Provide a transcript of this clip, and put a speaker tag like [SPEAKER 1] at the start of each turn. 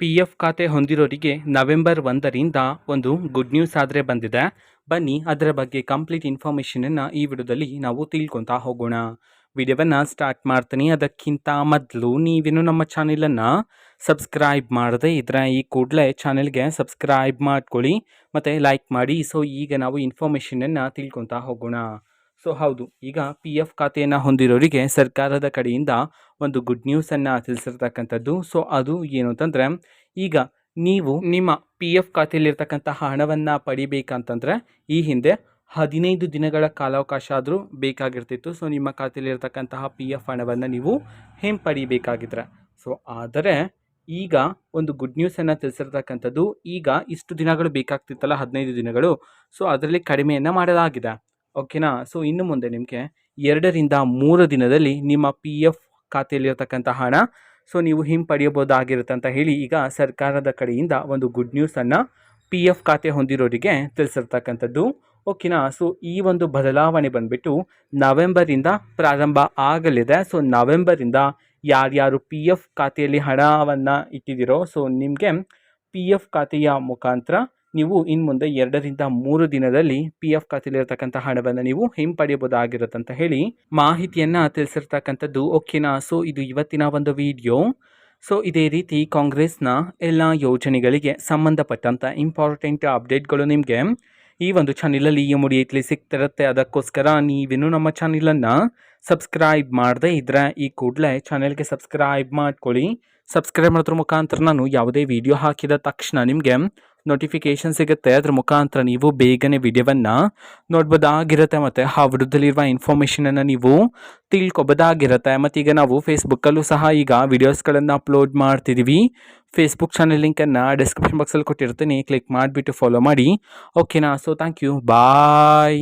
[SPEAKER 1] P F ಖಾತೆ ಹೊಂದಿರೋರಿಗೆ November 1ರಿಂದ ಒಂದು good news ಆದರೆ ಬಂದಿದೆ. ಬನ್ನಿ ಅದರ ಬಗ್ಗೆ ಕಂಪ್ಲೀಟ್ ಇನ್ಫಾರ್ಮೇಷನನ್ನು ಈ ವಿಡಿಯೋದಲ್ಲಿ ನಾವು ತಿಳ್ಕೊತಾ ಹೋಗೋಣ. ವಿಡಿಯೋವನ್ನು ಸ್ಟಾರ್ಟ್ ಮಾಡ್ತೀನಿ. ಅದಕ್ಕಿಂತ ಮೊದಲು ನೀವೇನು ನಮ್ಮ ಚಾನೆಲನ್ನು ಸಬ್ಸ್ಕ್ರೈಬ್ ಮಾಡದೆ ಇದ್ರೆ ಈ ಕೂಡಲೇ ಚಾನೆಲ್ಗೆ ಸಬ್ಸ್ಕ್ರೈಬ್ ಮಾಡ್ಕೊಳ್ಳಿ ಮತ್ತು ಲೈಕ್ ಮಾಡಿ. ಸೊ ಈಗ ನಾವು ಇನ್ಫಾರ್ಮೇಷನನ್ನು ತಿಳ್ಕೊತಾ ಹೋಗೋಣ. ಸೊ ಹೌದು, ಈಗ ಪಿ ಎಫ್ ಖಾತೆಯನ್ನು ಹೊಂದಿರೋರಿಗೆ ಸರ್ಕಾರದ ಕಡೆಯಿಂದ ಒಂದು ಗುಡ್ ನ್ಯೂಸನ್ನು ತಿಳಿಸಿರ್ತಕ್ಕಂಥದ್ದು. ಸೊ ಅದು ಏನು ಅಂತಂದರೆ, ಈಗ ನೀವು ನಿಮ್ಮ ಪಿ ಎಫ್ ಖಾತೆಯಲ್ಲಿರ್ತಕ್ಕಂತಹ ಹಣವನ್ನು ಪಡಿಬೇಕಂತಂದರೆ ಈ ಹಿಂದೆ 15 ದಿನಗಳ ಕಾಲಾವಕಾಶ ಆದರೂ ಬೇಕಾಗಿರ್ತಿತ್ತು. ಸೊ ನಿಮ್ಮ ಖಾತೆಯಲ್ಲಿರ್ತಕ್ಕಂತಹ ಪಿ ಎಫ್ ಹಣವನ್ನು ನೀವು ಹಿಂಪಡಿಬೇಕಾಗಿದ್ರೆ. ಸೊ ಆದರೆ ಈಗ ಒಂದು ಗುಡ್ ನ್ಯೂಸನ್ನು ತಿಳಿಸಿರ್ತಕ್ಕಂಥದ್ದು, ಈಗ ಇಷ್ಟು ದಿನಗಳು ಬೇಕಾಗ್ತಿತ್ತಲ್ಲ 15 ದಿನಗಳು, ಸೊ ಅದರಲ್ಲಿ ಕಡಿಮೆಯನ್ನು ಮಾಡಲಾಗಿದೆ. ಓಕೆನಾ. ಸೊ ಇನ್ನು ಮುಂದೆ ನಿಮಗೆ 2ರಿಂದ 3 ದಿನದಲ್ಲಿ ನಿಮ್ಮ ಪಿ ಎಫ್ ಖಾತೆಯಲ್ಲಿರ್ತಕ್ಕಂಥ ಹಣ ಸೊ ನೀವು ಹಿಂಪಡೆಯಬಹುದಾಗಿರುತ್ತೆ ಅಂತ ಹೇಳಿ ಈಗ ಸರ್ಕಾರದ ಕಡೆಯಿಂದ ಒಂದು ಗುಡ್ ನ್ಯೂಸನ್ನು ಪಿ ಎಫ್ ಖಾತೆ ಹೊಂದಿರೋರಿಗೆ ತಿಳಿಸಿರ್ತಕ್ಕಂಥದ್ದು. ಓಕೆನಾ. ಸೊ ಈ ಒಂದು ಬದಲಾವಣೆ ಬಂದುಬಿಟ್ಟು ನವೆಂಬರಿಂದ ಪ್ರಾರಂಭ ಆಗಲಿದೆ. ಸೊ ನವೆಂಬರಿಂದ ಯಾರ್ಯಾರು ಪಿ ಎಫ್ ಖಾತೆಯಲ್ಲಿ ಹಣವನ್ನು ಇಟ್ಟಿದ್ದೀರೋ ಸೊ ನಿಮಗೆ ಪಿ ಎಫ್ ಖಾತೆಯ ಮುಖಾಂತರ ನೀವು ಇನ್ನು ಮುಂದೆ 2ರಿಂದ 3 ದಿನದಲ್ಲಿ ಪಿ ಎಫ್ ಖಾತೆಯಲ್ಲಿರ್ತಕ್ಕಂಥ ಹಣವನ್ನು ನೀವು ಹಿಂಪಡೆಯಬಹುದಾಗಿರುತ್ತೆ ಅಂತ ಹೇಳಿ ಮಾಹಿತಿಯನ್ನು ತಿಳಿಸಿರ್ತಕ್ಕಂಥದ್ದು. ಓಕೆನಾ. ಸೊ ಇದು ಇವತ್ತಿನ ಒಂದು ವಿಡಿಯೋ. ಸೊ ಇದೇ ರೀತಿ ಕಾಂಗ್ರೆಸ್ನ ಎಲ್ಲ ಯೋಜನೆಗಳಿಗೆ ಸಂಬಂಧಪಟ್ಟಂಥ ಇಂಪಾರ್ಟೆಂಟ್ ಅಪ್ಡೇಟ್ಗಳು ನಿಮಗೆ ಈ ಒಂದು ಚಾನಲಲ್ಲಿ ಇಮಿಡಿಯೇಟ್ಲಿ ಸಿಗ್ತಿರುತ್ತೆ. ಅದಕ್ಕೋಸ್ಕರ ನೀವೇನು ನಮ್ಮ ಚಾನಲನ್ನು ಸಬ್ಸ್ಕ್ರೈಬ್ ಮಾಡದೆ ಇದ್ರೆ ಈ ಕೂಡಲೇ ಚಾನೆಲ್ಗೆ ಸಬ್ಸ್ಕ್ರೈಬ್ ಮಾಡ್ಕೊಳ್ಳಿ. ಸಬ್ಸ್ಕ್ರೈಬ್ ಮಾಡೋದ್ರ ಮುಖಾಂತರ ನಾನು ಯಾವುದೇ ವಿಡಿಯೋ ಹಾಕಿದ ತಕ್ಷಣ ನಿಮಗೆ ನೋಟಿಫಿಕೇಷನ್ ಸಿಗುತ್ತೆ. ಅದ್ರ ಮುಖಾಂತರ ನೀವು ಬೇಗನೆ ವಿಡಿಯೋವನ್ನು ನೋಡ್ಬೋದಾಗಿರುತ್ತೆ ಮತ್ತು ಆ ವಿಡಿಯೋದಲ್ಲಿರುವ ಇನ್ಫಾರ್ಮೇಷನನ್ನು ನೀವು ತಿಳ್ಕೊಬೋದಾಗಿರುತ್ತೆ. ಮತ್ತೀಗ ನಾವು ಫೇಸ್ಬುಕ್ಕಲ್ಲೂ ಸಹ ಈಗ ವಿಡಿಯೋಸ್ಗಳನ್ನು ಅಪ್ಲೋಡ್ ಮಾಡ್ತಿದ್ದೀವಿ. ಫೇಸ್ಬುಕ್ ಚಾನಲ್ ಲಿಂಕನ್ನು ಡಿಸ್ಕ್ರಿಪ್ಷನ್ ಬಾಕ್ಸಲ್ಲಿ ಕೊಟ್ಟಿರ್ತೀನಿ, ಕ್ಲಿಕ್ ಮಾಡಿಬಿಟ್ಟು ಫಾಲೋ ಮಾಡಿ. ಓಕೆನಾ. So thank you, bye.